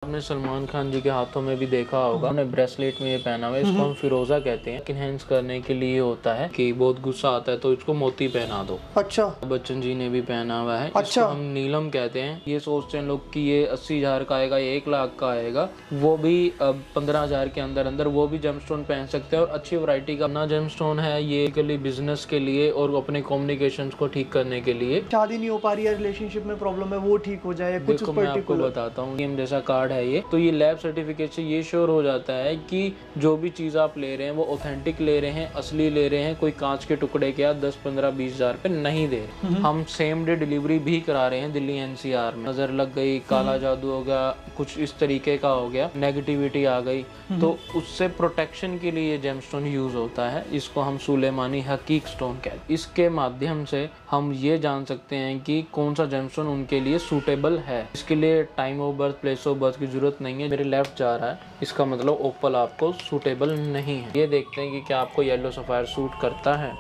आपने सलमान खान जी के हाथों में भी देखा होगा, उन्होंने ब्रेसलेट में ये पहना हुआ है, इसको हम फिरोजा कहते हैं। इनहेंस करने के लिए होता है कि बहुत गुस्सा आता है तो इसको मोती पहना दो। अच्छा। बच्चन जी ने भी पहना हुआ है। अच्छा। इसको हम नीलम कहते हैं। ये सोचते हैं लोग कि ये 80,000 का आएगा, ये 1 लाख का आएगा, वो भी 15,000 के अंदर अंदर वो भी जेमस्टोन पहन सकते हैं। और अच्छी वैरायटी का ना जेमस्टोन है ये के लिए, बिजनेस के लिए और अपने कम्युनिकेशन को ठीक करने के लिए। शादी नहीं हो पा रही है, रिलेशनशिप में प्रॉब्लम है, वो ठीक हो जाए कुछ देखो मैं आपको बताता हूँ, जैसा कार्ड है ये, तो ये लैब सर्टिफिकेट से ये श्योर हो जाता है कि जो भी चीज आप ले रहे हैं वो ऑथेंटिक ले रहे हैं, असली ले रहे हैं, कोई कांच के टुकड़े के 10, 15, 20 हजार पे नहीं दे रहे। हम सेम डे डिलीवरी भी करा रहे हैं दिल्ली एनसीआर में। नजर लग गई, काला जादू हो गया, कुछ इस तरीके का हो गया, नेगेटिविटी आ गई, तो उससे प्रोटेक्शन के लिए जेमस्टोन यूज होता है। इसको हम सुलेमानी हकीक स्टोन कहते हैं। इसके माध्यम से हम ये जान सकते हैं कि कौन सा जेमस्टोन उनके लिए सूटेबल है। इसके लिए time of birth, place of birth की जरूरत नहीं है। मेरे लेफ्ट जा रहा है, इसका मतलब ओपल आपको सूटेबल नहीं है। ये देखते हैं कि क्या आपको येलो सफायर सूट करता है।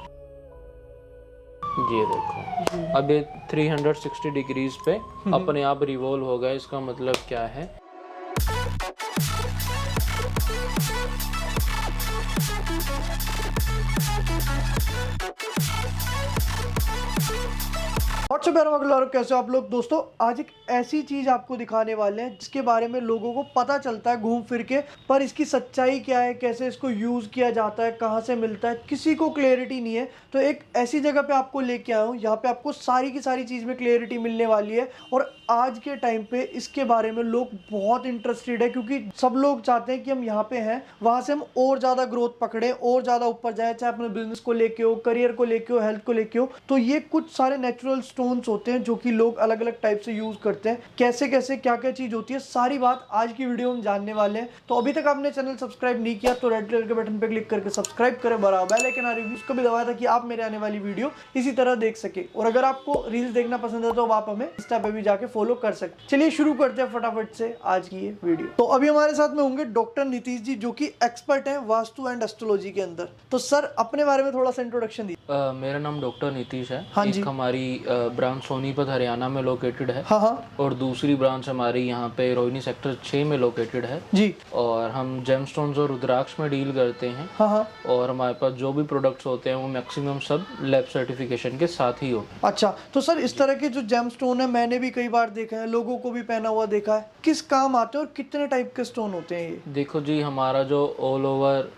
ये देखो अब ये 360 डिग्रीज पे अपने आप रिवॉल्व हो गया। इसका मतलब क्या है? कैसे आप लोग दोस्तों, आज एक ऐसी चीज आपको दिखाने वाले हैं जिसके बारे में लोगों को पता चलता है घूम फिर के, पर इसकी सच्चाई क्या है, कैसे इसको यूज किया जाता है, कहाँ से मिलता है, किसी को क्लैरिटी नहीं है। तो एक ऐसी जगह पे आपको लेके आया हूँ, यहाँ पे आपको सारी की सारी चीज में क्लैरिटी मिलने वाली है। और आज के टाइम पे इसके बारे में लोग बहुत इंटरेस्टेड है, क्योंकि सब लोग चाहते हैं कि हम यहाँ पे हैं, वहां से हम और ज्यादा ग्रोथ पकड़े, और ज्यादा ऊपर जाए, चाहे अपने बिजनेस को लेके हो, करियर को लेके हो, हेल्थ को लेके हो। तो ये कुछ सारे नेचुरल स्टोन्स होते हैं जो कि लोग अलग अलग टाइप से यूज करते हैं। कैसे कैसे क्या क्या चीज होती है, सारी बात आज की वीडियो में जानने वाले हैं। तो अभी तक आपने चैनल सब्सक्राइब नहीं किया तो रेड कलर के बटन पे क्लिक करके सब्सक्राइब करें, बराबर बेल आइकन आ रिव्यूज को भी दबाया ताकि आप मेरे आने वाली वीडियो इसी तरह देख सके। और अगर आपको रील्स देखना पसंद है तो आप हमें इंस्टा पे भी जाके फॉलो कर सकते। चलिए शुरू करते हैं फटाफट से आज की ये वीडियो। तो अभी हमारे साथ में होंगे डॉक्टर नीतीश जी, जो कि एक्सपर्ट हैं वास्तु एंड एस्ट्रोलॉजी के अंदर। तो सर अपने बारे में थोड़ा सा इंट्रोडक्शन दीजिए। मेरा नाम डॉक्टर नीतीश है। हाँ जी। हमारी ब्रांच सोनीपत हरियाणा में लोकेटेड है। हाँ हाँ। और दूसरी ब्रांच हमारी यहाँ पे रोहिणी सेक्टर 6 में लोकेटेड है जी। और हम जेमस्टोन्स और रुद्राक्ष में डील करते हैं। हाँ हाँ। और हमारे पास जो भी प्रोडक्ट्स होते हैं वो मैक्सिमम सब लैब सर्टिफिकेशन के साथ ही होते हैं। अच्छा, तो सर इस तरह के जो जेमस्टोन है मैंने भी कई बार देखा है, लोगों को भी पहना हुआ देखा है। किस काम आते हैं और कितने टाइप के स्टोन होते हैं ये? देखो जी, हमारा जो ऑल ओवर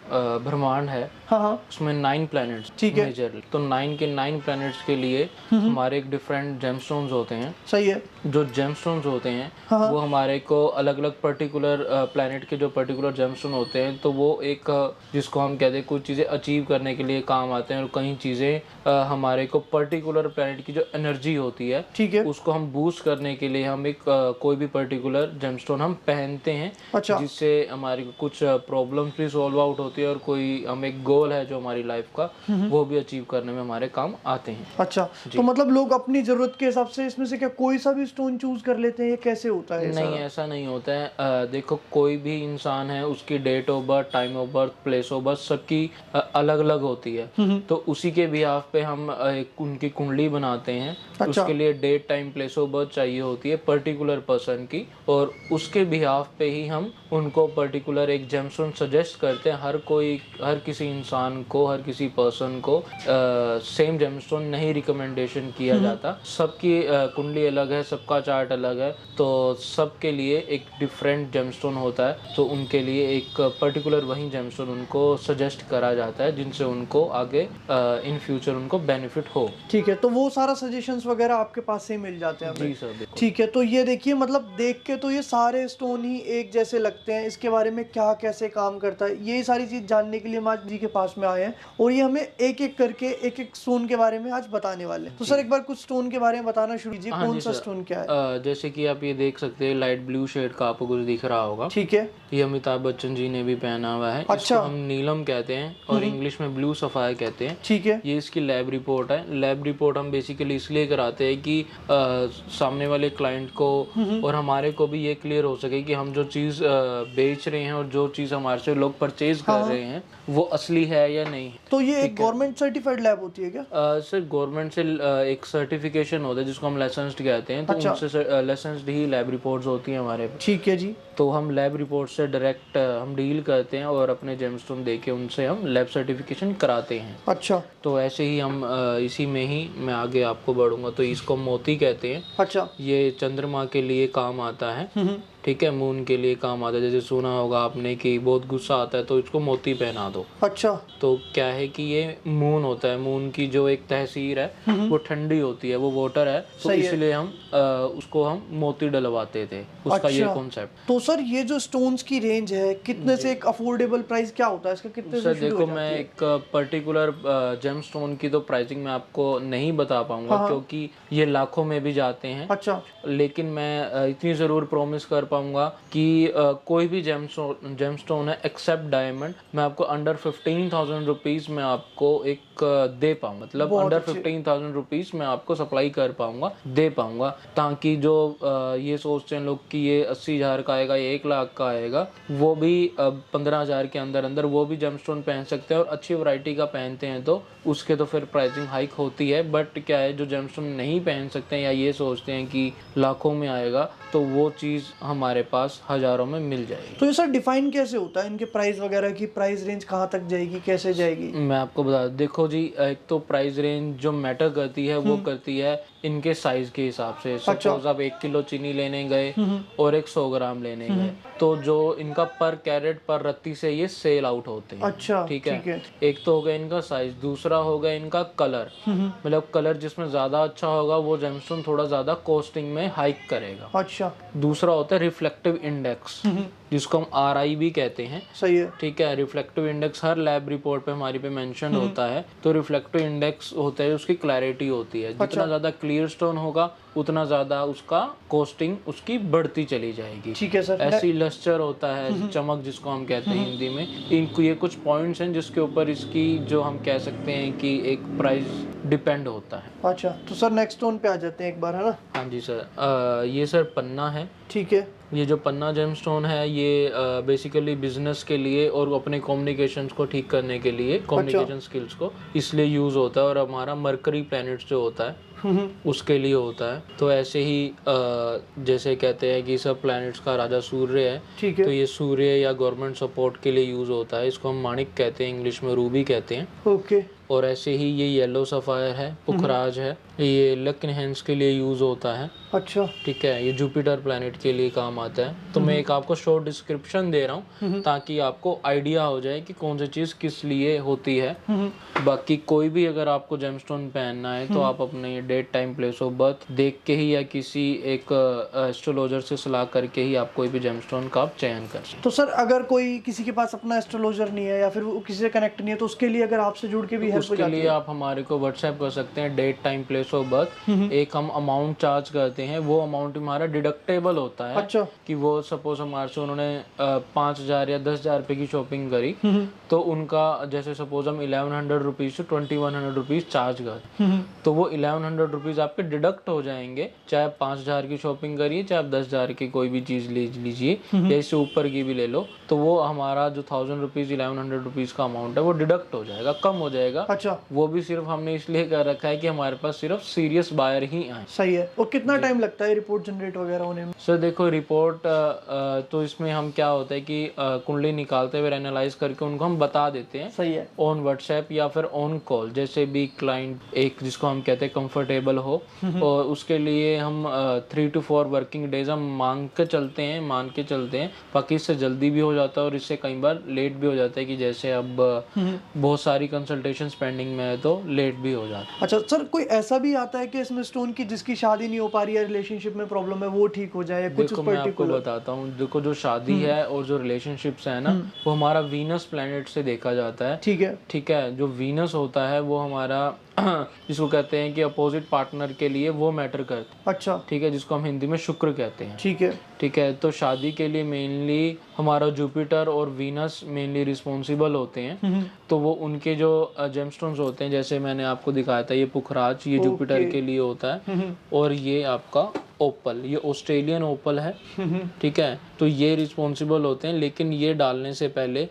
ब्रह्मांड है, हाँ हाँ, उसमें 9 प्लैनेट्स ठीक है। मेजरली, तो 9 के 9 प्लैनेट्स के लिए हमारे एक डिफरेंट जेमस्टोन्स होते हैं। सही है। जो जेमस्टोन्स होते हैं हाँ। वो हमारे को अलग अलग पर्टिकुलर प्लैनेट के जो पर्टिकुलर जेमस्टोन होते हैं, तो वो एक जिसको हम कहते हैं कुछ चीज़ें अचीव करने के लिए काम आते हैं। और कई चीज़ें हमारे को पर्टिकुलर प्लैनेट की जो एनर्जी होती है, ठीक है, उसको हम बूस्ट करने के लिए हम एक कोई भी पर्टिकुलर जेमस्टोन हम पहनते हैं। अच्छा, जिससे हमारी कुछ प्रॉब्लम्स भी सॉल्व आउट होती है और कोई हम एक गोल है जो हमारी लाइफ का, वो भी अचीव करने में हमारे काम आते हैं। अच्छा, तो मतलब लोग अपनी जरूरत के हिसाब से इसमें से क्या कोई सा भी स्टोन चूज कर लेते हैं, ये कैसे होता है? नहीं, ऐसा नहीं होता है। देखो, कोई भी इंसान है, उसकी date of birth, time of birth, place of birth सबकी अलग अलग होती है। तो उसी के बिहाफ पे हम उनकी कुंडली बनाते हैं। अच्छा। उसके लिए date, time, place of birth चाहिए होती है पर्टिकुलर पर्सन की, और उसके बिहाफ पे ही हम उनको पर्टिकुलर एक जेमस्टोन सजेस्ट करते हैं। हर किसी इंसान को, हर किसी पर्सन को सेम जेमस्टोन नहीं रिकमेंडेशन किया जाता। सबकी कुंडली अलग है, सबका चार्ट अलग है, तो सबके लिए एक डिफरेंट जेमस्टोन होता है। तो उनके लिए एक पर्टिकुलर वही जेमस्टोन उनको सजेस्ट करा जाता है, जिनसे उनको आगे इन फ्यूचर उनको बेनिफिट हो। ठीक है, तो वो सारा सजेशंस वगैरह आपके पास से ही मिल जाते हैं? जी सर, बिल्कुल। ठीक है, तो ये देखिए, मतलब देख के तो ये सारे स्टोन ही एक जैसे लगते हैं। इसके बारे में क्या कैसे काम करता है, ये सारी चीज जानने के लिए हम आज जी के पास में आए हैं, और ये हमें एक एक करके एक एक स्टोन के बारे में आज बताने वाले हैं। तो सर एक बार कुछ स्टोन के बारे में बताना शुरू कीजिए। कौन सा स्टोन क्या है? जैसे कि आप ये देख सकते हैं, लाइट ब्लू शेड का आपको कुछ दिख रहा होगा। ठीक है, ये अमिताभ बच्चन जी ने भी पहना हुआ है। अच्छा। इसको हम नीलम कहते हैं और इंग्लिश में ब्लू सफायर कहते हैं। ठीक है। ये इसकी लैब रिपोर्ट है। लैब रिपोर्ट हम बेसिकली इसलिए कराते हैं कि सामने वाले क्लाइंट को और हमारे को भी ये क्लियर हो सके कि हम जो चीज बेच रहे हैं और जो चीज हमारे से लोग परचेज कर रहे हैं वो असली है या नहीं। तो ये एक गवर्नमेंट सर्टिफाइड लैब होती है क्या? सर, गवर्नमेंट से एक सर्टिफिकेशन होता है जिसको हम लाइसेंस्ड कहते हैं, तो अच्छा। उनसे लाइसेंस्ड ही लैब रिपोर्ट्स होती हैं हमारे। ठीक है जी। तो हम लैब रिपोर्ट से डायरेक्ट हम डील करते हैं और अपने जेमस्टोन देके उनसे हम लैब सर्टिफिकेशन कराते हैं। अच्छा तो ऐसे ही हम इसी में ही मैं आगे आपको बढ़ूंगा। तो इसको मोती कहते हैं। अच्छा। ये चंद्रमा के लिए काम आता है, ठीक है, मून के लिए काम आता है। जैसे सुना होगा आपने कि बहुत गुस्सा आता है तो इसको मोती पहना दो। अच्छा। तो क्या है कि ये मून होता है, मून की जो एक तहसीर है वो ठंडी होती है, वो वाटर है, तो इसलिए हम उसको हम मोती डलवाते थे, उसका ये कॉन्सेप्ट। तो सर ये जो स्टोन्स की रेंज है कितने से एक अफोर्डेबल प्राइस क्या होता है इसका, कितने से शुरू देखो मैं एक पर्टिकुलर जेम स्टोन की तो प्राइसिंग मैं आपको नहीं बता पाऊंगा क्योंकि ये लाखों में भी जाते हैं। अच्छा। लेकिन मैं इतनी जरूर प्रॉमिस कर पाऊंगा कि कोई भी जेमस्टोन है एक्सेप्ट डायमंड मैं आपको अंडर 15,000 रुपीज में आपको एक दे पाऊँ, मतलब अंडर 15,000 रुपीज में आपको सप्लाई कर पाऊंगा, दे पाऊंगा, ताकि जो ये सोचते हैं लोग कि ये 80,000 का आएगा, ये 1 लाख का आएगा, वो भी 15,000 के अंदर अंदर वो भी जेमस्टोन पहन सकते हैं। और अच्छी वैरायटी का पहनते हैं तो उसके तो फिर प्राइसिंग हाइक होती है। बट क्या है, जो जेमस्टोन नहीं पहन सकते हैं या ये सोचते हैं कि लाखों में आएगा, तो वो चीज़ हमारे पास हज़ारों में मिल जाएगी। तो ये सर डिफाइन कैसे होता है, इनके प्राइस वगैरह की प्राइस रेंज कहाँ तक जाएगी, कैसे जाएगी? मैं आपको बता, देखो जी, एक तो प्राइस रेंज जो मैटर करती है वो करती है इनके साइज के हिसाब से। सपोज आप 1 किलो चीनी लेने गए और 100 ग्राम लेने गए, तो जो इनका पर कैरेट पर रत्ती से ये सेल आउट होते हैं। अच्छा, ठीक है। एक तो हो गया इनका साइज, दूसरा हो गया इनका कलर, मतलब कलर जिसमें ज्यादा अच्छा होगा वो जेमस्टोन थोड़ा ज्यादा कॉस्टिंग में हाइक करेगा। अच्छा। दूसरा होता है रिफ्लेक्टिव इंडेक्स, जिसको हम RI भी कहते हैं। सही है। ठीक है। रिफ्लेक्टिव इंडेक्स हर लैब रिपोर्ट पे हमारी पे मेंशन होता है। तो रिफ्लेक्टिव इंडेक्स होता है, उसकी क्लैरिटी होती है, जितना ज्यादा क्लियर स्टोन होगा उतना ज्यादा उसका कॉस्टिंग उसकी बढ़ती चली जाएगी। ठीक है सर। ऐसी लस्टर होता है, चमक जिसको हम कहते हैं हिंदी में। इनको ये कुछ पॉइंट्स हैं जिसके ऊपर इसकी जो हम कह सकते हैं कि एक प्राइस डिपेंड होता है। अच्छा, तो सर नेक्स्ट स्टोन पे आ जाते हैं एक बार, है ना? हाँ जी सर। ये सर पन्ना है। ठीक है। ये जो पन्ना जेमस्टोन है ये बेसिकली बिजनेस के लिए और अपने कम्युनिकेशंस को ठीक करने के लिए, कम्युनिकेशन स्किल्स को इसलिए यूज होता है। और हमारा मरकरी प्लैनेट जो होता है उसके लिए होता है। तो ऐसे ही जैसे कहते हैं कि सब प्लैनेट्स का राजा सूर्य है, ठीक है, तो ये सूर्य या गवर्नमेंट सपोर्ट के लिए यूज होता है। इसको हम माणिक कहते हैं, इंग्लिश में रूबी कहते हैं। ओके। और ऐसे ही ये येलो सफायर है, पुखराज है, ये लक एनहांस के लिए यूज होता है। अच्छा। ठीक है। ये जुपिटर प्लैनेट के लिए काम आता है। तो मैं एक आपको शॉर्ट डिस्क्रिप्शन दे रहा हूँ ताकि आपको आइडिया हो जाए कि कौन सी चीज किस लिए होती है। बाकी कोई भी अगर आपको जेमस्टोन पहनना है तो आप अपने date time place of birth देख के ही या किसी एक एस्ट्रोलॉजर से सलाह करके ही आप कोई भी जेमस्टोन का आप चयन कर सकते। तो सर अगर कोई किसी के पास अपना एस्ट्रोलॉजर नहीं है या फिर वो किसी से कनेक्ट नहीं है, तो उसके लिए अगर आपसे जुड़ के भी हेल्प हो उसके जाती लिए है? आप हमारे को व्हाट्सएप कर सकते हैं, date time place of birth. एक हम अमाउंट चार्ज करते हैं, वो अमाउंट हमारा डिडक्टेबल होता है। अच्छा। कि वो सपोज हमारे से उन्होंने 5,000 या 10,000 रुपए की शॉपिंग करी, तो उनका जैसे सपोज हम 1100 रुपीज से 2100 रुपीज चार्ज कर, तो वो 1100 रुपीज आपके डिडक्ट हो जाएंगे, चाहे 5,000 की शॉपिंग करिए, चाहे आप 10,000 की कोई भी चीज ले लीजिए या इससे ऊपर की भी ले लो, तो वो हमारा जो 1,000 रुपीज 1100 रुपीज का अमाउंट है वो डिडक्ट हो जाएगा, कम हो जाएगा। अच्छा। वो भी सिर्फ हमने इसलिए कर रखा है कि हमारे पास सिर्फ सीरियस बायर ही आए। सही है। और कितना टाइम लगता है रिपोर्ट जनरेट वगैरह होने में? सर देखो, रिपोर्ट तो इसमें हम क्या होता है कि कुंडली निकालते हुए एनालाइज करके उनको हम बता देते हैं। सही है। ऑन व्हाट्सएप या फिर ऑन कॉल, जैसे भी क्लाइंट एक जिसको हम कहते हैं कंफर्टेबल हो, और उसके लिए हम 3 to 4 वर्किंग डेज हम मान के चलते हैं। बाकी इससे जल्दी भी हो जाता है और इससे कई बार लेट भी हो जाता है कि जैसे अब बहुत सारी कंसल्टेशन पेंडिंग में है तो लेट भी हो जाता है। अच्छा सर, कोई ऐसा भी आता है कि इसमें स्टोन की जिसकी शादी नहीं हो पा रही है, रिलेशनशिप में प्रॉब्लम है, वो ठीक हो जाए? कुछ देखो मैं आपको बताता हूँ, देखो जो शादी है और जो रिलेशनशिप्स है ना, वो हमारा वीनस प्लैनेट से देखा जाता है। ठीक है। जो वीनस होता है वो हमारा जिसको कहते हैं कि अपोजिट पार्टनर के लिए वो मैटर करता है। अच्छा। ठीक है। जिसको हम हिंदी में शुक्र कहते हैं। ठीक है। तो शादी के लिए मेनली हमारा जुपिटर और वीनस मेनली रिस्पॉन्सिबल होते हैं। तो वो उनके जो जेमस्टोन्स होते हैं, जैसे मैंने आपको दिखाया था, ये पुखराज, ये जुपिटर के लिए होता है, और ये आपका ओपल, ये ऑस्ट्रेलियन ओपल है, ठीक है। तो ये रिस्पॉन्सिबल होते हैं, लेकिन ये डालने से पहले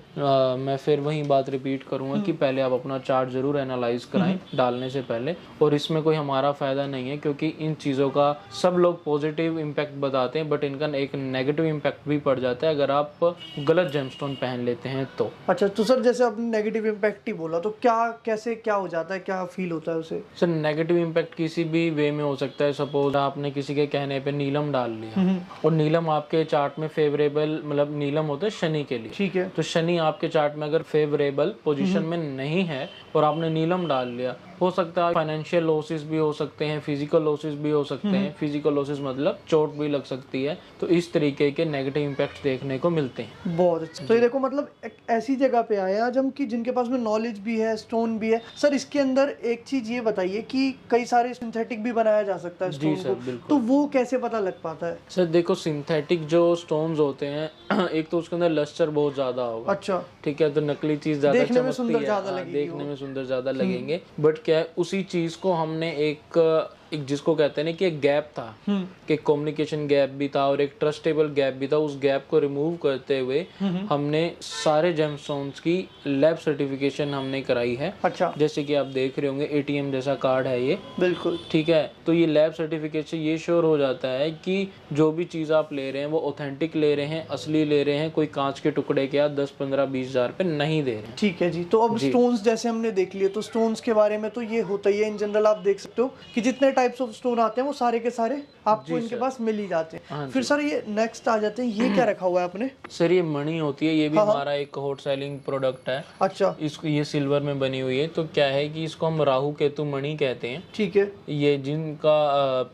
मैं फिर वही बात रिपीट करूंगा कि पहले आप अपना चार्ट जरूर एनालाइज कराएं डालने से पहले। और इसमें कोई हमारा फायदा नहीं है, क्योंकि इन चीज़ों का सब लोग पॉजिटिव इम्पैक्ट बताते हैं, बट इनका एक नेगेटिव इम्पैक्ट भी पड़ जाता है अगर आप गलत जेमस्टोन पहन लेते हैं तो। अच्छा, तो सर जैसे आपने नेगेटिव इम्पैक्ट ही बोला, तो क्या हो जाता है, क्या फील होता है उसे? सर नेगेटिव इम्पैक्ट किसी भी वे में हो सकता है। सपोज आपने किसी के कहने पे नीलम डाल लिया, और नीलम आपके चार्ट में फेवरेबल, मतलब नीलम होता है शनि के लिए, ठीक है। तो शनि आपके चार्ट में अगर फेवरेबल पोजीशन में नहीं है और आपने नीलम डाल लिया, हो सकता है फाइनेंशियल लॉसेस भी हो सकते हैं, फिजिकल लॉसेस भी हो सकते हैं। फिजिकल लॉसेस मतलब चोट भी लग सकती है। तो इस तरीके के नेगेटिव इम्पैक्ट देखने को मिलते हैं। बहुत अच्छा। तो ये देखो, मतलब एक ऐसी जगह पे आए आज हम कि जिनके पास में नॉलेज भी है, स्टोन भी है। सर इसके अंदर एक चीज ये बताइए कि कई सारे सिंथेटिक भी बनाया जा सकता है स्टोन को, तो वो कैसे पता लग पाता है? सर देखो, सिंथेटिक जो स्टोन्स होते हैं, एक तो उसके अंदर लस्टर बहुत ज्यादा होगा, अच्छा, ठीक है, तो नकली चीज ज्यादा देखने में चमकती सुंदर है, ज्यादा लगेगी, देखने में सुंदर ज्यादा लगेंगे। बट क्या है, उसी चीज को हमने एक जिसको कहते हैं ना कि एक गैप था, कि कम्युनिकेशन गैप भी था और एक ट्रस्टेबल गैप भी था, उस गैप को रिमूव करते हुए हमने सारे जेमस्टोन्स की लैब सर्टिफिकेशन हमने कराई है। अच्छा, जैसे कि आप देख रहे होंगे एटीएम जैसा कार्ड है ये, बिल्कुल, ठीक है। तो ये लैब सर्टिफिकेट से ये श्योर हो जाता है कि जो भी चीज़ आप ले रहे हैं वो ऑथेंटिक ले रहे हैं, असली ले रहे हैं, कोई कांच के टुकड़े के 10, 15, 20 हज़ार पे नहीं दे रहे हैं। ठीक है जी। तो अब स्टोन्स जैसे हमने देख लिए, तो स्टोन्स के बारे में तो ये होता ही है इन जनरल। आप देख सकते हो कि जितने टाइप्स ऑफ स्टोन आते हैं वो सारे के सारे आपको इनके पास मिल ही जाते हैं। फिर सर ये नेक्स्ट आ जाते हैं, ये क्या रखा हुआ है आपने? सर ये मणि होती है, ये भी हमारा एक हॉट सेलिंग प्रोडक्ट है। अच्छा, इसको ये सिल्वर में बनी हुई है। तो क्या है कि इसको हम राहु केतु मणि कहते हैं, ठीक है। ये जिनका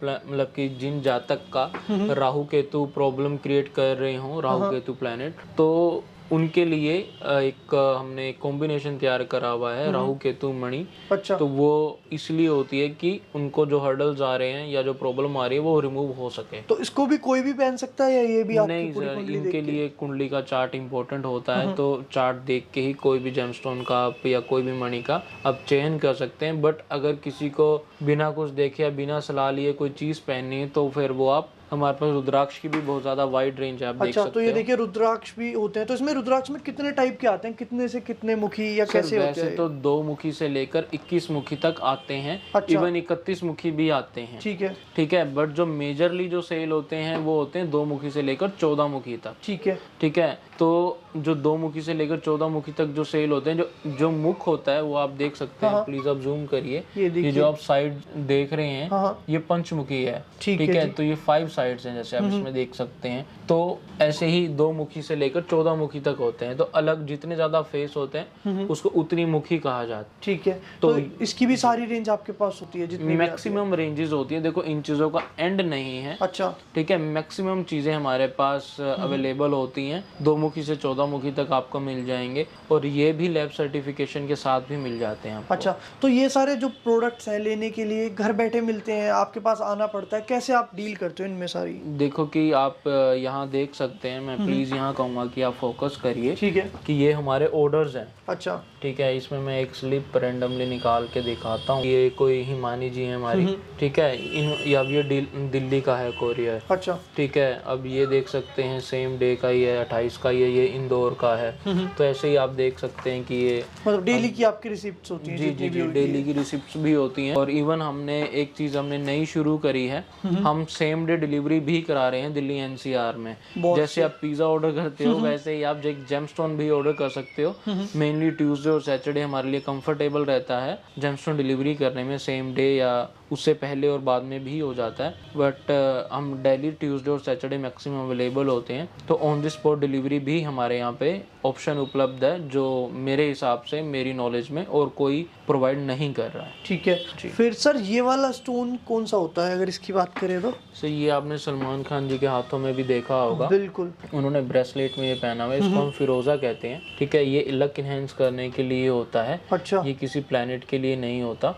मतलब कि जिन जातक का राहु केतु प्रॉब्लम क्रिएट कर रहे हो, राहु केतु प्लैनेट, तो उनके लिए एक हमने कॉम्बिनेशन तैयार करा हुआ है राहु केतु मणि। अच्छा, तो वो इसलिए होती है कि उनको जो हर्डल्स आ रहे हैं या जो प्रॉब्लम आ रही है वो रिमूव हो सके। तो इसको भी कोई भी पहन सकता है या ये भी आपकी नहीं पूरी सर, कुंडली इनके लिए कुंडली का चार्ट इंपॉर्टेंट होता है। तो चार्ट देख के ही कोई भी जेमस्टोन का आप या कोई भी मणि का आप चयन कर सकते हैं। बट अगर किसी को बिना कुछ देखे या बिना सलाह लिए कोई चीज़ पहननी है, तो फिर वो आप, हमारे पास रुद्राक्ष की भी बहुत ज्यादा वाइड रेंज है, आप देख सकते हो। तो ये देखिए रुद्राक्ष भी होते हैं। तो इसमें रुद्राक्ष में कितने टाइप के आते हैं, कितने से कितने मुखी या कैसे होते हैं? वैसे तो 2 मुखी से लेकर 21 मुखी तक आते हैं। अच्छा, इवन 31 मुखी भी आते हैं, ठीक है, ठीक है। बट जो मेजरली जो सेल होते हैं वो होते हैं 2 मुखी से लेकर 14 मुखी तक, ठीक है, ठीक है। तो जो 2 मुखी से लेकर 14 मुखी तक जो सेल होते हैं, जो मुख होता है वो आप देख सकते हैं। प्लीज आप जूम करिए, ये जो आप साइड देख रहे हैं ये पंचमुखी है, ठीक है। तो ये 5 साइड्स हैं, जैसे आप इसमें देख सकते हैं। तो ऐसे ही 2 मुखी से लेकर 14 मुखी तक होते हैं। तो अलग जितने ज्यादा फेस होते हैं उसको उतनी मुखी कहा जाता है, ठीक है। तो इसकी भी सारी रेंज आपके पास होती है, जितनी मैक्सिमम रेंजेस होती है। देखो इन चीजों का एंड नहीं है, अच्छा, ठीक है। मैक्सिमम चीजें हमारे पास अवेलेबल होती हैं। 2 मुखी से 14 मुखी तक आपको मिल जाएंगे, और ये भी लैब सर्टिफिकेशन के साथ भी मिल जाते हैं आपको। अच्छा, तो ये सारे जो प्रोडक्ट्स हैं लेने के लिए घर बैठे मिलते हैं, आपके पास आना पड़ता है, कैसे आप डील करते हो इनमें सारी? देखो कि आप यहाँ देख सकते हैं, मैं प्लीज यहाँ कहूँगा कि आप फोकस करिए, ठीक है, कि ये हमारे ऑर्डर्स हैं। अच्छा, ठीक है। इसमें मैं एक स्लिप रैंडमली निकाल के दिखाता हूँ। ये कोई हिमानी जी है हमारी, ठीक है। अब ये दिल्ली का है कोरियर, अच्छा, ठीक है। अब ये देख सकते हैं सेम डे का ही है, 28 का ये इंदौर का है। तो ऐसे ही आप देख सकते हैं कि ये मतलब डेली की आपकी रिसिप्ट्स होती हैं? जी, डेली की रिसिप्ट्स भी होती हैं। और इवन हमने एक चीज़ हमने नई शुरू करी है, हम सेम डे डिलीवरी भी करा रहे हैं दिल्ली एनसीआर में। जैसे आप पिज़्ज़ा ऑर्डर करते हो वैसे ही आप जेमस्टोन भी ऑर्डर कर सकते हो। मेनली ट्यूसडे और सैटरडे हमारे लिए कंफर्टेबल रहता है जेमस्टोन डिलीवरी करने में, सेम डे या उससे पहले और बाद में भी हो जाता है। बट हम डेली ट्यूसडे और सैटरडे मैक्सिमम अवेलेबल होते हैं। तो ऑन द स्पॉट डिलीवरी भी हमारे यहाँ पे ऑप्शन उपलब्ध है, जो मेरे हिसाब से, मेरी नॉलेज में और कोई प्रोवाइड नहीं कर रहा है। ठीक है। फिर सर ये वाला स्टोन कौन सा होता है, अगर इसकी बात करें तो? सर ये आपने सलमान खान जी के हाथों में भी देखा होगा, बिल्कुल, उन्होंने ब्रेसलेट में ये पहना हुआ है। इसको हम फिरोजा कहते हैं, ठीक है। ये लक इनहेंस करने के लिए होता है। अच्छा, ये किसी प्लैनेट के लिए नहीं होता।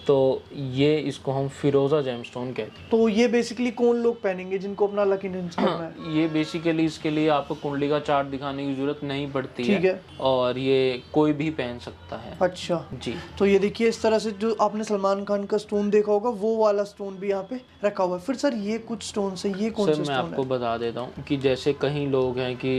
तो ये इसको हम फिरोजा जेमस्टोन कहते हैं। तो ये बेसिकली कौन लोग पहनेंगे जिनको अपना लक एनहांस करना है? ये बेसिकली इसके लिए आपको कुंडली का चार्ट दिखाने की जरूरत नहीं पड़ती ठीक है। और ये कोई भी पहन सकता है। अच्छा जी। तो ये देखिए इस तरह से जो आपने सलमान खान का स्टोन देखा होगा वो वाला स्टोन भी यहाँ पे रखा हुआ है। फिर सर ये कुछ स्टोन है, ये कौन से मैं स्टोन आपको है? बता देता हूँ कि जैसे कहीं लोग हैं कि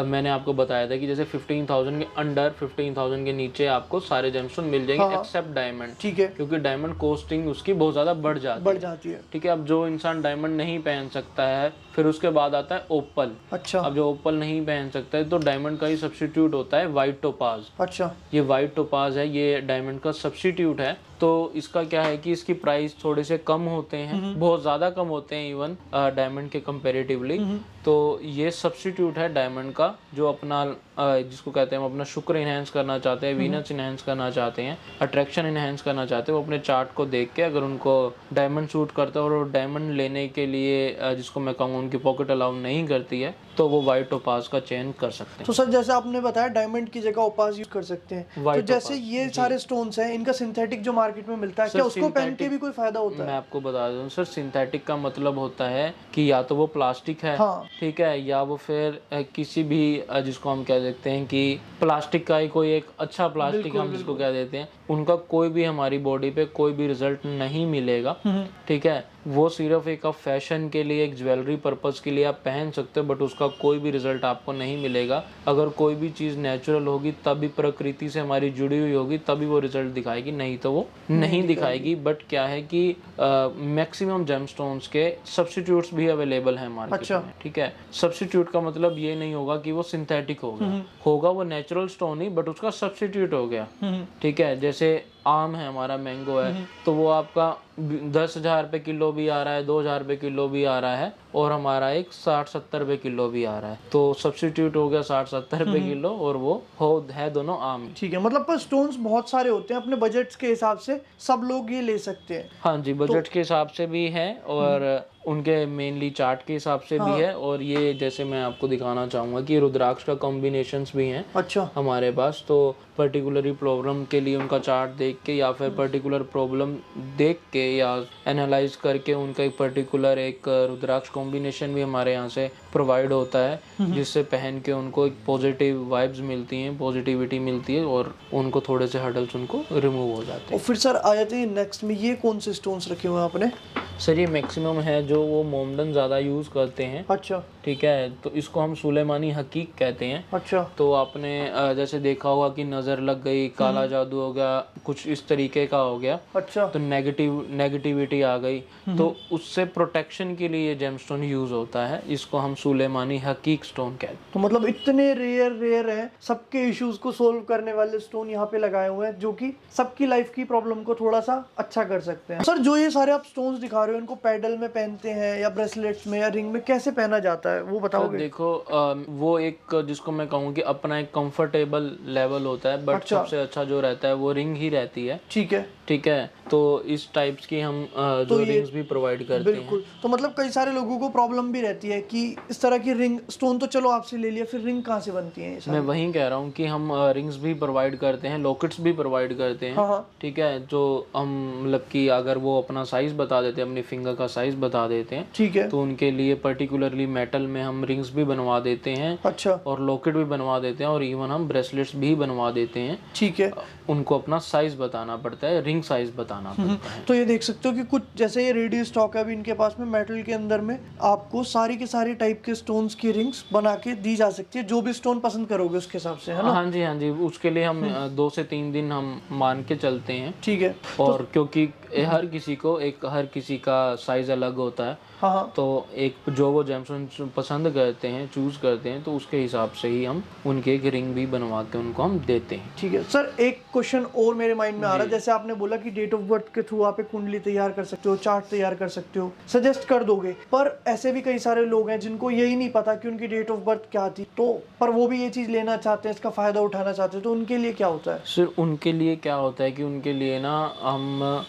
मैंने आपको बताया था कि जैसे 15,000 के अंडर 15,000 के नीचे आपको सारे जेमस्टोन मिल जाएंगे एक्सेप्ट डायमंड। ठीक है। क्योंकि डायमंड कॉस्टिंग उसकी बहुत ज्यादा बढ़ जाती है। ठीक है। अब जो इंसान डायमंड नहीं पहन सकता है फिर उसके बाद आता है ओपल। अच्छा। अब जो ओपल नहीं पहन सकता है तो डायमंड का ही सब्स्टिट्यूट होता है व्हाइट टोपाज। अच्छा। ये व्हाइट टोपाज है, ये डायमंड का सब्स्टिट्यूट है। तो इसका क्या है कि इसकी प्राइस थोड़े से कम होते हैं, बहुत ज्यादा कम होते हैं इवन डायमंड के कंपैरेटिवली। तो ये सब्स्टिट्यूट है डायमंड का, जो अपना जिसको कहते हैं हम अपना शुक्र इनहेंस करना चाहते हैं, वीनस इनहेंस करना चाहते हैं, अट्रैक्शन इनहेंस करना चाहते हैं, वो अपने चार्ट को देख के अगर उनको डायमंड सूट करता है और डायमंड लेने के लिए जिसको मैं कहूँगा उनकी पॉकेट अलाउ नहीं करती है तो वो व्हाइट टोपाज का चयन कर सकते हैं। तो सर जैसे आपने बताया डायमंड की जगह ओपाज यूज कर सकते हैं, तो जैसे ये सारे स्टोन्स हैं इनका सिंथेटिक जो मार्केट में मिलता है क्या उसको पहन के भी कोई फायदा होता है? मैं आपको बता दूं सर, सिंथेटिक का मतलब होता है कि या तो वो प्लास्टिक है, ठीक है, या वो फिर किसी भी जिसको हम कह देते हैं कि प्लास्टिक का ही कोई एक अच्छा प्लास्टिक हम जिसको कह देते हैं, उनका कोई भी हमारी बॉडी पे कोई भी रिजल्ट नहीं मिलेगा। ठीक है, वो सिर्फ एक फैशन के लिए, एक ज्वेलरी पर्पस के लिए आप पहन सकते हो, बट उसका कोई भी रिजल्ट आपको नहीं मिलेगा। अगर कोई भी चीज़ नेचुरल होगी तभी प्रकृति से हमारी जुड़ी हुई होगी तभी वो रिजल्ट दिखाएगी, नहीं तो वो नहीं दिखाएगी। बट क्या है कि मैक्सिमम जेमस्टोन्स के सब्स्टिट्यूट्स भी अवेलेबल हैं मार्केट में। ठीक है, सब्स्टिट्यूट का मतलब ये नहीं होगा कि वो सिंथेटिक होगा वो नेचुरल स्टोन ही, बट उसका सब्स्टिट्यूट हो गया। ठीक है, जैसे आम है हमारा, मैंगो है, तो वो आपका 10,000 रुपये किलो भी आ रहा है, 2,000 रुपये किलो भी आ रहा है, और हमारा एक 60-70 रुपये किलो भी आ रहा है। तो सब्स्टिट्यूट हो गया 60-70 रुपये किलो, और वो है दोनों आम। ठीक है, मतलब पर स्टोन्स बहुत सारे होते हैं, अपने बजट के हिसाब से सब लोग ये ले सकते हैं। हाँ जी, बजट के हिसाब से भी है और उनके मेनली चार्ट के हिसाब से भी है। और ये जैसे मैं आपको दिखाना चाहूंगा कि रुद्राक्ष का कॉम्बिनेशंस भी हैं अच्छा हमारे पास। तो पर्टिकुलरली प्रॉब्लम के लिए उनका चार्ट देख के या फिर पर्टिकुलर प्रॉब्लम देख के या एनालाइज करके उनका एक पर्टिकुलर एक रुद्राक्ष कॉम्बिनेशन भी हमारे यहाँ से प्रोवाइड होता है, जिससे पहन के उनको एक पॉजिटिव वाइब्स मिलती हैं, पॉजिटिविटी मिलती है और उनको थोड़े से हर्डल्स उनको रिमूव हो जाते हैं। और फिर सर आ जाते हैं नेक्स्ट में, ये कौन से स्टोन्स रखे हुए हैं आपने? सर ये मैक्सिमम है जो वो मोमडन ज़्यादा यूज़ करते हैं। अच्छा। ठीक है, तो इसको हम सुलेमानी हकीक कहते हैं। अच्छा। तो आपने जैसे देखा होगा कि नज़र लग गई, काला जादू हो गया, कुछ इस तरीके का हो गया। अच्छा। तो नेगेटिविटी आ गई, तो उससे प्रोटेक्शन के लिए जेमस्टोन यूज होता है। इसको हम सुलेमानी हकीक स्टोन कहते हैं। तो मतलब इतने रेयर है, सबके इश्यूज को सोल्व करने वाले स्टोन यहाँ पे लगाए हुए हैं जो कि सबकी लाइफ की प्रॉब्लम को थोड़ा सा अच्छा कर सकते हैं। सर जो ये सारे आप स्टोन्स दिखा रहे हो, इनको पैडल में पहनते हैं या ब्रेसलेट्स में या रिंग में, कैसे पहना जाता है वो बताओगे? देखो वो एक जिसको मैं कहूँ कि अपना एक कंफर्टेबल लेवल होता है, बट सबसे अच्छा जो रहता है वो रिंग ही रहती है। ठीक है। ठीक है, तो इस टाइप्स की हम जो रिंग्स भी प्रोवाइड करते हैं। बिल्कुल। तो मतलब कई सारे लोगों को प्रॉब्लम भी रहती है कि इस तरह की रिंग, स्टोन तो चलो आपसे ले लिया, फिर रिंग कहाँ से बनती है? मैं वही कह रहा हूँ कि हम रिंग्स भी प्रोवाइड करते हैं, लॉकेट्स भी प्रोवाइड करते हैं। हाँ। ठीक है, जो हम मतलब कि अगर वो अपना साइज बता देते हैं, अपनी फिंगर का साइज बता देते हैं, ठीक है, तो उनके लिए पर्टिकुलरली मेटल में हम रिंग्स भी बनवा देते हैं। अच्छा। और लॉकेट भी बनवा देते हैं, और इवन हम ब्रेसलेट्स भी बनवा देते हैं। ठीक है। उनको अपना साइज बताना पड़ता है, रिंग साइज बताना पड़ता है। तो ये देख सकते हो कि कुछ जैसे ये रेडी स्टॉक है अभी इनके पास में, मेटल के अंदर में आपको सारी के सारी टाइप के स्टोन्स की रिंग्स बना के दी जा सकती है, जो भी स्टोन पसंद करोगे उसके हिसाब से, है ना? हाँ जी, उसके लिए हम 2 से 3 दिन हम मान के चलते हैं। ठीक है। और क्योंकि हर किसी का साइज अलग होता है। हाँ। तो एक जो वो जेमस्टोन पसंद करते हैं, चूज करते हैं, तो उसके हिसाब से ही हम उनके एक रिंग भी बनवा के उनको हम देते हैं। ठीक है सर, एक क्वेश्चन और मेरे माइंड में आ रहा है। जैसे आपने बोला कि डेट ऑफ बर्थ के थ्रू आप एक कुंडली तैयार कर सकते हो, चार्ट तैयार कर सकते हो, सजेस्ट कर दोगे, पर ऐसे भी कई सारे लोग हैं जिनको यही नहीं पता कि उनकी डेट ऑफ बर्थ क्या थी, तो पर वो भी ये चीज लेना चाहते हैं, इसका फायदा उठाना चाहते हैं, तो उनके लिए क्या होता है? सर उनके लिए क्या होता है कि उनके लिए ना हम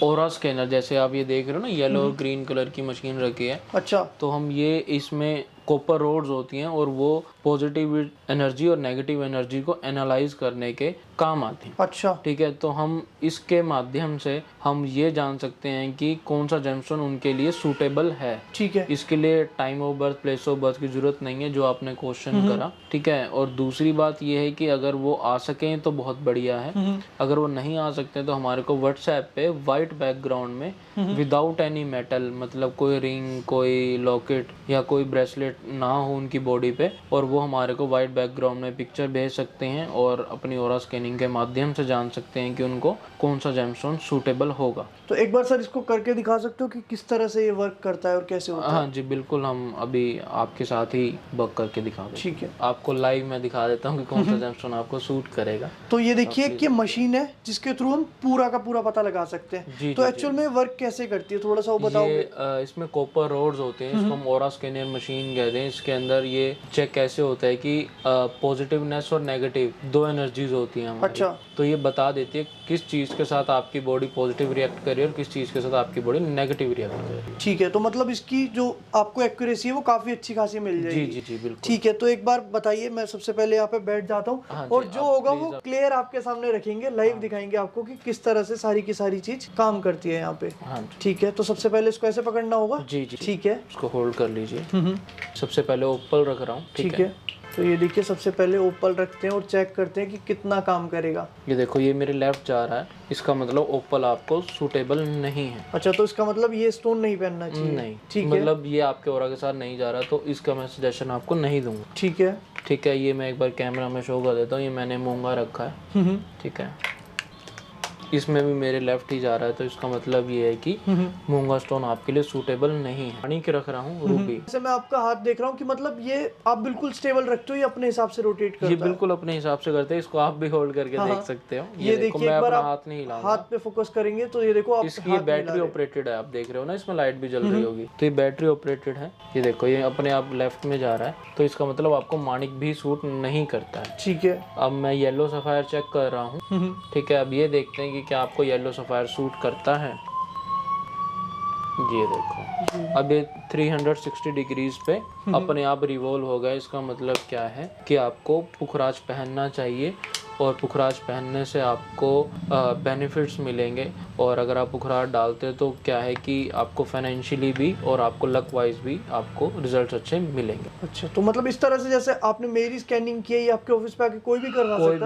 ऑरा स्कैनर, जैसे आप ये देख रहे हो ना, येलो और ग्रीन कलर की मशीन रखी है। अच्छा। तो हम ये इसमें कॉपर रोड्स होती हैं और वो पॉजिटिव एनर्जी और नेगेटिव एनर्जी को एनालाइज करने के काम आती हैं। अच्छा, ठीक है, तो हम इसके माध्यम से हम ये जान सकते हैं कि कौन सा जेमस्टोन उनके लिए सूटेबल है। ठीक है। इसके लिए time of birth, place of birth की जरूरत नहीं है, जो आपने क्वेश्चन करा। ठीक है, और दूसरी बात ये है कि अगर वो आ सकें तो बहुत बढ़िया है, अगर वो नहीं आ सकते तो हमारे को व्हाट्सएप पे वाइट बैकग्राउंड में विदाउट एनी मेटल, मतलब कोई रिंग, कोई लॉकेट या कोई ब्रेसलेट ना हो उनकी बॉडी पे, और वो हमारे को वाइट बैकग्राउंड में पिक्चर भेज सकते हैं और अपनी ऑरा स्कैनिंग के माध्यम से जान सकते हैं कि उनको कौन सा जेमस्टोन सूटेबल होगा। तो एक बार सर इसको करके दिखा सकते हो कि किस तरह से ये वर्क करता है और कैसे होता है? हाँ जी बिल्कुल, हम अभी आपके साथ ही वर्क करके दिखा देंगे। ठीक है, आपको लाइव में दिखा देता हूँ कि कौन सा जेमस्टोन आपको सूट करेगा। तो ये देखिए कि मशीन है जिसके थ्रू हम पूरा का पूरा पता लगा सकते हैं। जी, तो जी, एक्चुअल में वर्क कैसे करती है, थोड़ा सा वो बताओगे? ये इसमें कॉपर रोड्स होते हैं, इसको हम ऑरा स्कैनर मशीन कहते हैं। इसके अंदर ये चेक कैसे होता है कि पॉजिटिवनेस और नेगेटिव दो एनर्जीज होती हैं हमारी। अच्छा, तो ये बता देती है किस चीज़ के साथ आपकी बॉडी पॉजिटिव रिएक्ट कर रही है और किस चीज़ के साथ आपकी बॉडी नेगेटिव रिएक्ट कर रही है। ठीक है, तो मतलब इसकी जो आपको एक्यूरेसी है वो काफी अच्छी खासी मिल जाएगी। जी जी जी बिल्कुल। ठीक है, तो एक बार बताइए, मैं सबसे पहले यहाँ पे बैठ जाता हूँ हाँ जी, और जो आप होगा please वो क्लियर आपके सामने रखेंगे, लाइव दिखाएंगे आपको कि किस तरह से सारी की सारी चीज काम करती है यहाँ पे। हाँ जी ठीक है, तो सबसे पहले इसको ऐसे पकड़ना होगा। जी जी, ठीक है, उसको होल्ड कर लीजिए। सबसे पहले ओपल रख रहा हूँ। ठीक है। तो ये देखिए, सबसे पहले ओपल रखते हैं और चेक करते हैं कि कितना काम करेगा। ये देखो, ये मेरे लेफ्ट जा रहा है, इसका मतलब ओपल आपको सूटेबल नहीं है। अच्छा, तो इसका मतलब ये स्टोन नहीं पहनना चाहिए? नहीं, ठीक है, मतलब ये आपके ऑरा के साथ नहीं जा रहा, तो इसका मैं सजेशन आपको नहीं दूंगा। ठीक है। ठीक है, ये मैं एक बार कैमरा में शो कर देता हूँ। ये मैंने मूंगा रखा है। ठीक है, इसमें भी मेरे लेफ्ट ही जा रहा है, तो इसका मतलब ये है कि मूंगा स्टोन आपके लिए सूटेबल नहीं है। पानी के रख रहा हूँ रूबी। जैसे मैं आपका हाथ देख रहा हूँ कि मतलब ये आप बिल्कुल स्टेबल रखते हो या अपने हिसाब से रोटेट करता ये है? बिल्कुल अपने हिसाब से करते हैं, इसको आप भी होल्ड करके देख सकते हो। ये देखिए, मैं एक बार अपना आप हाथ नहीं हिलाऊंगा। हाथ पे फोकस करेंगे तो ये देखो आप इसकी ये बैटरी ऑपरेटेड है, आप देख रहे हो ना, इसमें लाइट भी जल रही होगी, तो ये बैटरी ऑपरेटेड है। ये देखो, ये अपने आप लेफ्ट में जा रहा है, तो इसका मतलब आपको मानिक भी सूट नहीं करता है। ठीक है, अब मैं येलो सफायर चेक कर रहा हूँ। ठीक है, अब ये देखते हैं कि क्या आपको येलो सफायर सूट करता है। ये देखो, अब ये 360 डिग्रीज पे अपने आप रिवॉल्व हो गया। इसका मतलब क्या है कि आपको पुखराज पहनना चाहिए, और पुखराज पहनने से आपको बेनिफिट्स मिलेंगे। और अगर आप पुखराज डालते हैं तो क्या है कि आपको फाइनेंशियली भी और आपको लक वाइज भी आपको रिजल्ट्स अच्छे मिलेंगे। अच्छा, तो मतलब इस तरह से जैसे आपने मेरी स्कैनिंग की है, ये आपके ऑफिस पे आके कोई भी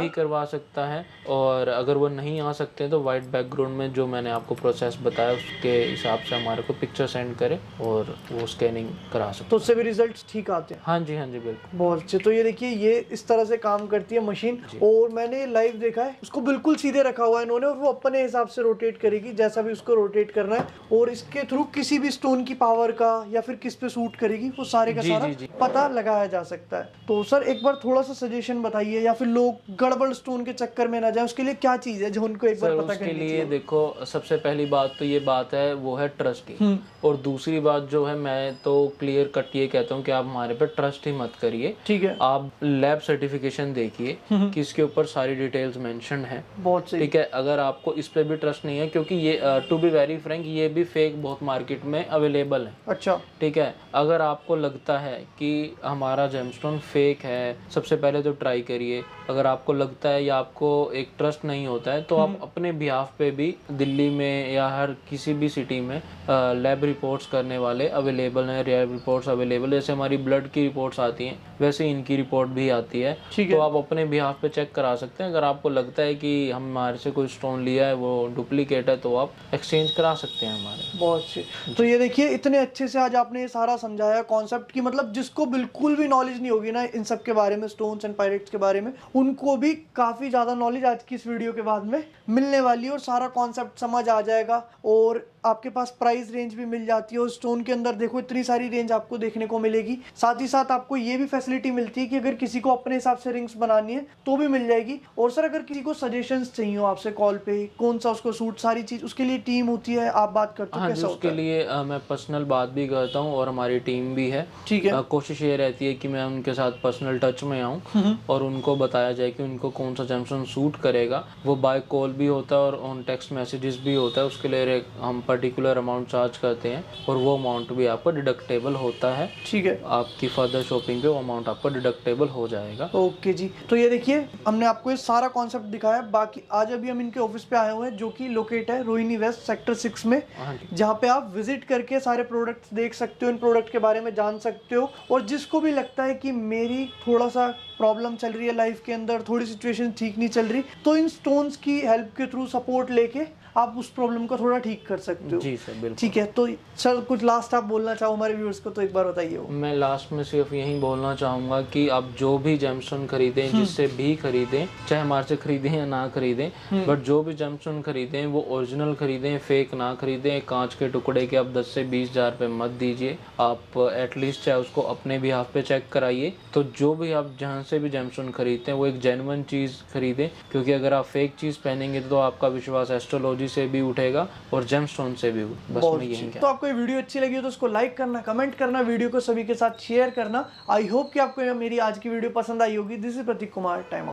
करवा सकता है। और अगर वो नहीं आ सकते हैं तो वाइट बैकग्राउंड में जो मैंने आपको प्रोसेस बताया उसके हिसाब से हमारे को पिक्चर सेंड करे और वो स्कैनिंग करा सकते, तो उससे भी रिजल्ट्स ठीक आते हैं। हाँ जी बिल्कुल। बहुत अच्छे। तो ये देखिए, ये इस तरह से काम करती है मशीन, और मैंने लाइव देखा है, उसको बिल्कुल सीधे रखा हुआ है इन्होंने, और वो अपने हिसाब से रोटेट करेगी जैसा भी उसको रोटेट करना है, और इसके थ्रू किसी भी स्टोन की पावर का या फिर किस पे सूट करेगी वो सारे का सारा पता लगाया जा सकता है। तो सर एक बार थोड़ा सा सजेशन बताइए, या फिर लोग गड़बड़ स्टोन के चक्कर में ना जाए, उसके लिए क्या चीज है जो उनको एक बार पता उसके करनी लिए चाहिए? देखो, सबसे पहली बात तो ये बात है, वो है ट्रस्ट की। और दूसरी बात जो है, मैं तो क्लियर कट ये कहता हूँ कि आप हमारे पे ट्रस्ट ही मत करिए। ठीक है, आप लैब सर्टिफिकेशन देखिए कि इसके ऊपर सारी डिटेल्स मेंशन है। बहुत सही। ठीक है, अगर आपको इस पे भी ट्रस्ट नहीं है, क्योंकि ये टू बी वेरी फ्रैंक, ये भी फेक बहुत मार्केट में अवेलेबल है। अच्छा, ठीक है, अगर आपको लगता है कि हमारा जेमस्टोन फेक है, सबसे पहले तो ट्राई करिए। अगर आपको लगता है या आपको एक ट्रस्ट नहीं होता है, तो आप अपने बिहाफ पे भी दिल्ली में या हर किसी भी सिटी में लैब रिपोर्ट्स करने वाले अवेलेबल हैं, लैब रिपोर्ट्स अवेलेबल। जैसे हमारी ब्लड की रिपोर्ट्स आती हैं, वैसे इनकी रिपोर्ट भी आती है। तो आप अपने बिहाफ पे चेक करा सकते हैं। अगर आपको लगता है कि हमारे से कोई स्टोन लिया है वो डुप्लीकेट है, तो आप एक्सचेंज करा सकते हैं हमारे। बहुत अच्छे। तो ये देखिए, इतने अच्छे से आज आपने ये सारा समझाया कॉन्सेप्ट की, मतलब जिसको बिल्कुल भी नॉलेज नहीं होगी ना इन सब के बारे में, स्टोन्स एंड पायरेट्स के बारे में, उनको भी काफी ज्यादा नॉलेज आज की इस वीडियो के बाद में मिलने वाली है, और सारा कॉन्सेप्ट समझ आ जाएगा, और आपके पास प्राइस रेंज भी मिल जाती है। और स्टोन के अंदर देखो इतनी सारी रेंज आपको देखने को मिलेगी। साथ ही साथ आपको ये भी फैसिलिटी मिलती है कि अगर किसी को अपने हिसाब से रिंग्स बनानी है तो भी मिल जाएगी। और सर अगर किसी को सजेशंस चाहिए हो आपसे कॉल पे, कौन सा उसको सूट, सारी चीज, उसके लिए टीम होती है, आप बात करते हो, कैसा होता है? उसके लिए मैं पर्सनल बात भी करता हूँ और हमारी टीम भी है। ठीक है, कोशिश ये रहती है कि मैं उनके साथ पर्सनल टच में आऊँ और उनको बताया जाए कि उनको कौन सा जेमस्टोन सूट करेगा। वो बाय कॉल भी होता है और ऑन टेक्स्ट मैसेजेस भी होता है। उसके लिए हम पर्टिकुलर अमाउंट चार्ज करते हैं और वो अमाउंट भी आपको डिडक्टेबल होता है। ठीक है, आपकी फर्दर शॉपिंग पे वो अमाउंट आपको डिडक्टेबल हो जाएगा। ओके जी। तो ये देखिए, हमने आपको ये सारा कॉन्सेप्ट दिखाया। बाकी आज अभी हम इनके ऑफिस पे आए हुए हैं जो कि लोकेट है रोहिणी वेस्ट सेक्टर 6 में, जहाँ पे आप विजिट करके सारे प्रोडक्ट्स देख सकते हो, इन प्रोडक्ट के बारे में जान सकते हो। और जिसको भी लगता है कि मेरी थोड़ा सा प्रॉब्लम चल रही है लाइफ के अंदर, थोड़ी सिचुएशन ठीक नहीं चल रही, तो इन स्टोन्स की हेल्प के थ्रू सपोर्ट लेके आप उस प्रॉब्लम को थोड़ा ठीक कर सकते हो। जी सर, बिल्कुल। ठीक है, तो सर कुछ लास्ट आप बोलना चाहो हमारे व्यूअर्स को तो एक बार बताइए वो। मैं लास्ट में सिर्फ यही बोलना चाहूँगा कि आप जो भी जेमस्टोन खरीदें, जिससे भी खरीदें, चाहे हमारे से खरीदें या ना खरीदें, बट जो भी जेमस्टोन खरीदें वो ओरिजिनल खरीदें, फेक ना खरीदें। कांच के टुकड़े के आप 10 से 20 हज़ार रुपये मत दीजिए। आप एटलीस्ट चाहे उसको अपने भी हाथ पे चेक कराइए। तो जो भी आप जहाँ से भी जेमस्टोन खरीदते हैं वो एक जेन्युइन चीज़ खरीदें, क्योंकि अगर आप फेक चीज़ पहनेंगे तो आपका विश्वास एस्ट्रोलॉजी से भी उठेगा और जेमस्टोन से भी। बस मैं यही तो आपको ये वीडियो अच्छी लगी हो तो उसको लाइक करना, कमेंट करना, वीडियो को सभी के साथ शेयर करना। आई होप कि आपको मेरी आज की वीडियो पसंद आई होगी। This is Prateek Kumar, time.